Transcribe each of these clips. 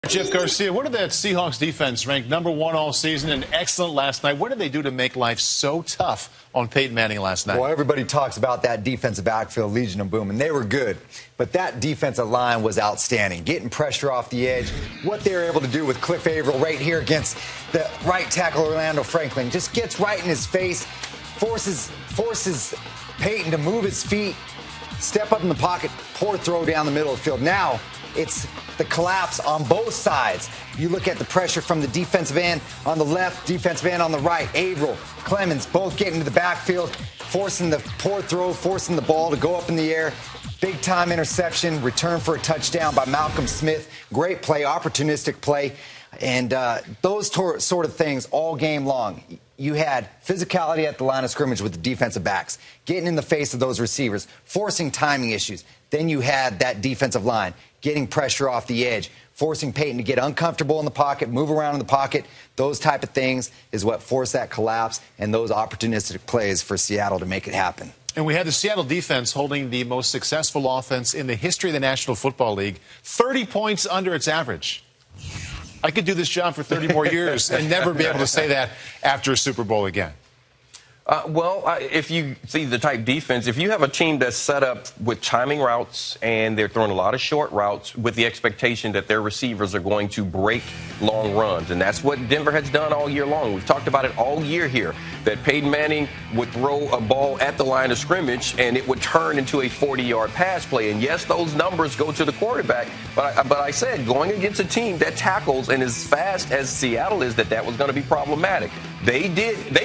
Jeff Garcia, what did that Seahawks defense rank #1 all season and excellent last night? What did they do to make life so tough on Peyton Manning last night? Well, everybody talks about that defensive backfield, Legion of Boom, and they were good. But that defensive line was outstanding, getting pressure off the edge. What they were able to do with Cliff Averill right here against the right tackle Orlando Franklin, just gets right in his face, forces Peyton to move his feet, step up in the pocket, poor throw down the middle of the field. Now it's the collapse on both sides. You look at the pressure from the defensive end on the left, defensive end on the right. Averill, Clemens, both getting to the backfield, forcing the poor throw, forcing the ball to go up in the air. Big time interception, return for a touchdown by Malcolm Smith. Great play, opportunistic play. And those sort of things all game long. You had physicality at the line of scrimmage with the defensive backs, getting in the face of those receivers, forcing timing issues. Then you had that defensive line getting pressure off the edge, forcing Peyton to get uncomfortable in the pocket, move around in the pocket. Those type of things is what forced that collapse and those opportunistic plays for Seattle to make it happen. And we had the Seattle defense holding the most successful offense in the history of the National Football League, 30 points under its average. I could do this job for 30 more years and never be able to say that after a Super Bowl again. If you see the type defense, if you have a team that's set up with timing routes and they're throwing a lot of short routes with the expectation that their receivers are going to break long runs, and that's what Denver has done all year long. We've talked about it all year here, that Peyton Manning would throw a ball at the line of scrimmage and it would turn into a 40-yard pass play. And yes, those numbers go to the quarterback, but I said going against a team that tackles and as fast as Seattle is, that was going to be problematic. They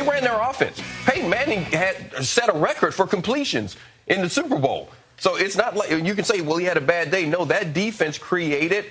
ran their offense. Peyton Manning had set a record for completions in the Super Bowl. So it's not like you can say, well, he had a bad day. No, that defense created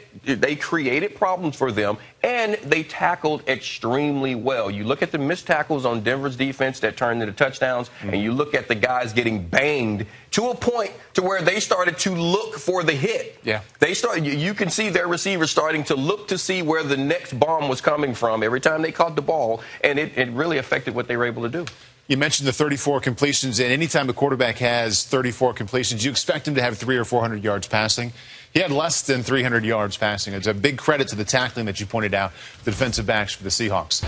problems for them, and they tackled extremely well. You look at the missed tackles on Denver's defense that turned into touchdowns, and you look at the guys getting banged to a point to where they started to look for the hit. Yeah. You can see their receivers starting to look to see where the next bomb was coming from every time they caught the ball, and it really affected what they were able to do. You mentioned the 34 completions, and anytime a quarterback has 34 completions, you expect him to have 300 or 400 yards passing. He had less than 300 yards passing. It's a big credit to the tackling that you pointed out, the defensive backs for the Seahawks.